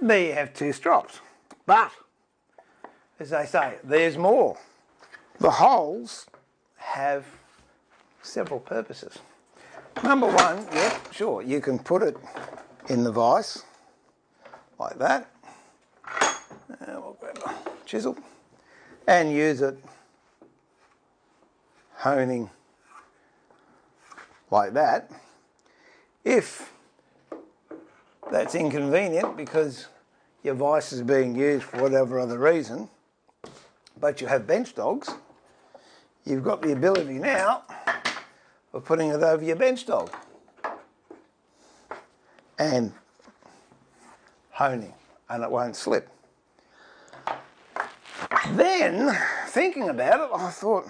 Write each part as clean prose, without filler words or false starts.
There you have 2 strops. But, as they say, there's more. The holes have several purposes. Number one, yep, sure, you can put it in the vise like that. We'll grab a chisel and use it honing like that. If that's inconvenient because your vise is being used for whatever other reason, but you have bench dogs, you've got the ability now of putting it over your bench dog and honing, and it won't slip. Then, thinking about it, I thought,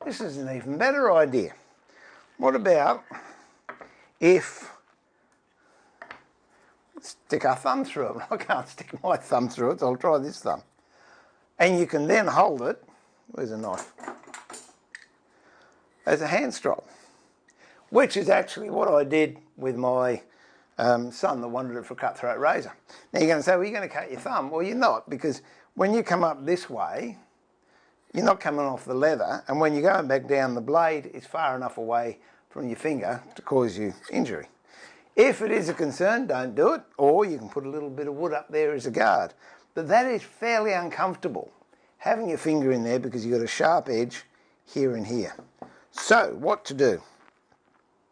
this is an even better idea. What about if stick our thumb through it? I can't stick my thumb through it, so I'll try this thumb. And you can then hold it, where's a knife, as a hand strop, which is actually what I did with my son that wanted it for a cutthroat razor. Now you're going to say, well, you're going to cut your thumb. Well, you're not, because when you come up this way, you're not coming off the leather, and when you're going back down, the blade is far enough away from your finger to cause you injury. If it is a concern, don't do it, or you can put a little bit of wood up there as a guard. But that is fairly uncomfortable, having your finger in there, because you've got a sharp edge here and here. So, what to do?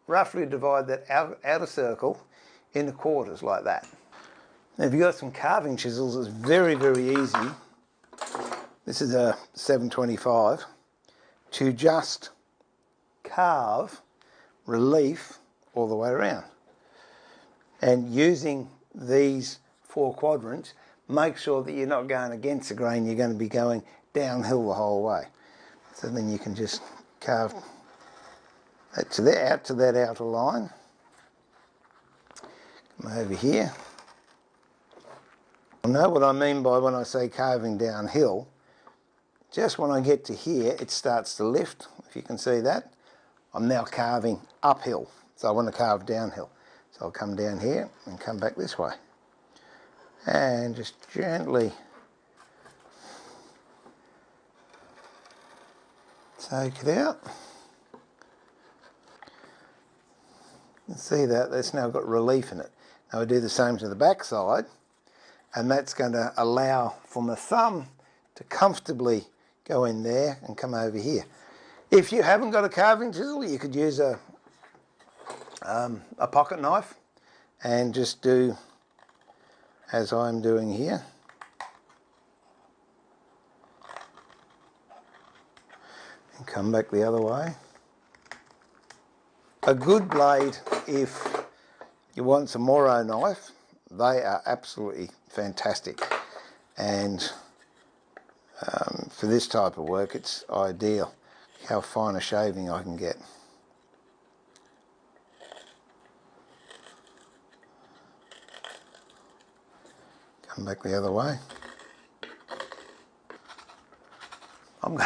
Roughly divide that outer circle into quarters like that. Now, if you've got some carving chisels, it's very, very easy. This is a 725, to just carve relief all the way around. And using these 4 quadrants, make sure that you're not going against the grain, you're going to be going downhill the whole way. So then you can just carve that to there, out to that outer line. Come over here. You'll know what I mean by when I say carving downhill. Just when I get to here, it starts to lift, if you can see that. I'm now carving uphill, so I want to carve downhill. So I'll come down here and come back this way. And just gently take it out. You can see that, that's now got relief in it. Now I do the same to the back side, and that's going to allow for my thumb to comfortably go in there and come over here. If you haven't got a carving chisel, you could use a pocket knife and just do as I'm doing here. And come back the other way. A good blade, if you want some Moro knife, they are absolutely fantastic. And for this type of work, it's ideal. How fine a shaving I can get. Come back the other way. I'm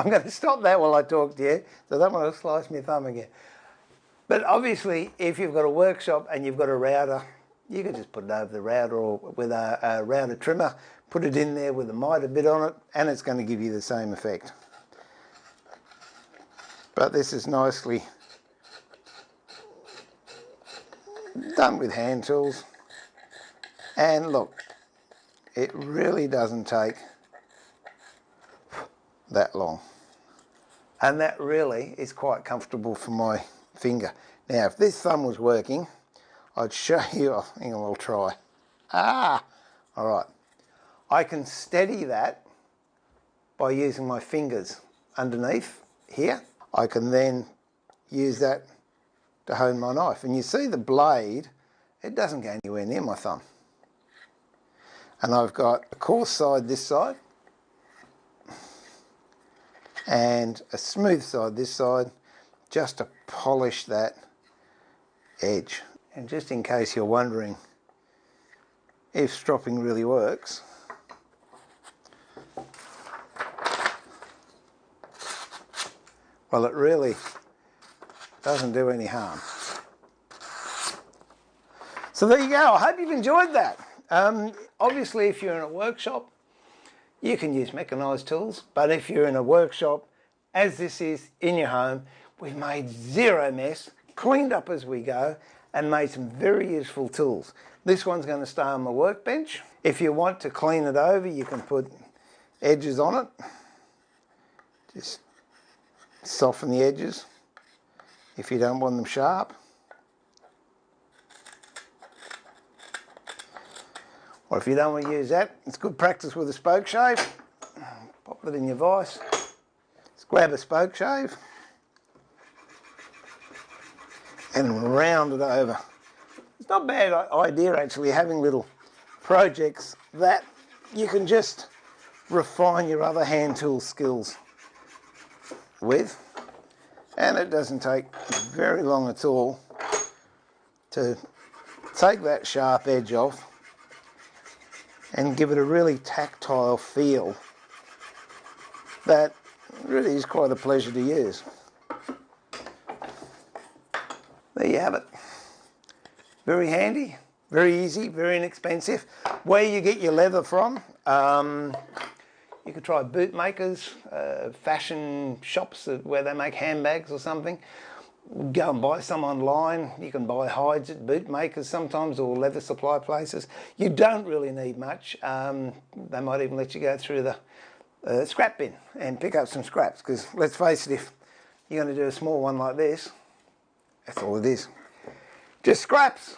going to stop that while I talk to you, so I don't want to slice my thumb again. But obviously, if you've got a workshop and you've got a router, you can just put it over the router, or with a router trimmer, put it in there with a mitre bit on it, and it's going to give you the same effect. But this is nicely done with hand tools. And look, it really doesn't take that long. And that really is quite comfortable for my finger. Now, if this thumb was working, I'd show you. Hang on, we'll try. All right. I can steady that by using my fingers underneath here. I can then use that to hone my knife. And you see the blade, it doesn't go anywhere near my thumb. And I've got a coarse side this side, and a smooth side this side, just to polish that edge. And just in case you're wondering if stropping really works, well, it really doesn't do any harm. So there you go. I hope you've enjoyed that. Obviously, if you're in a workshop, you can use mechanised tools, but if you're in a workshop, as this is in your home, we've made zero mess, cleaned up as we go, and made some very useful tools. This one's going to stay on the workbench. If you want to clean it over, you can put edges on it. Just soften the edges if you don't want them sharp. Or if you don't want to use that, it's good practice with a spokeshave. Pop it in your vise. Just grab a spokeshave and round it over. It's not a bad idea actually, having little projects that you can just refine your other hand tool skills with, and it doesn't take very long at all to take that sharp edge off and give it a really tactile feel that really is quite a pleasure to use. There you have it. Very handy, very easy, very inexpensive. Where you get your leather from, you could try boot makers, fashion shops where they make handbags or something. Go and buy some online. You can buy hides at boot makers sometimes, or leather supply places. You don't really need much. They might even let you go through the scrap bin and pick up some scraps, because let's face it, if you're going to do a small one like this, that's all it is. Just scraps.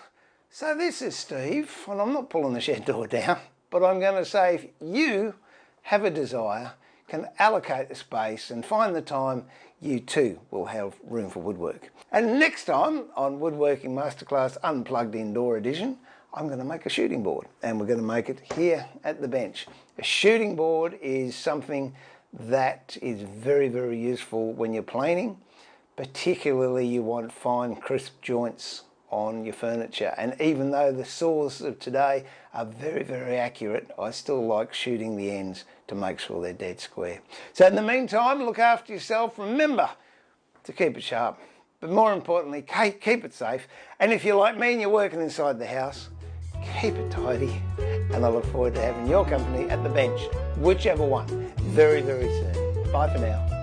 So this is Steve, and I'm not pulling the shed door down, but I'm going to say if you have a desire, can allocate the space and find the time, you too will have room for woodwork. And next time on Woodworking Masterclass Unplugged Indoor Edition, I'm going to make a shooting board, and we're going to make it here at the bench. A shooting board is something that is very, very useful when you're planing. Particularly you want fine, crisp joints on your furniture, and even though the saws of today are very, very accurate, I still like shooting the ends to make sure they're dead square. So in the meantime, look after yourself. Remember to keep it sharp, but more importantly, keep it safe. And if you're like me and you're working inside the house, keep it tidy. And I look forward to having your company at the bench, whichever one, very, very soon. Bye for now.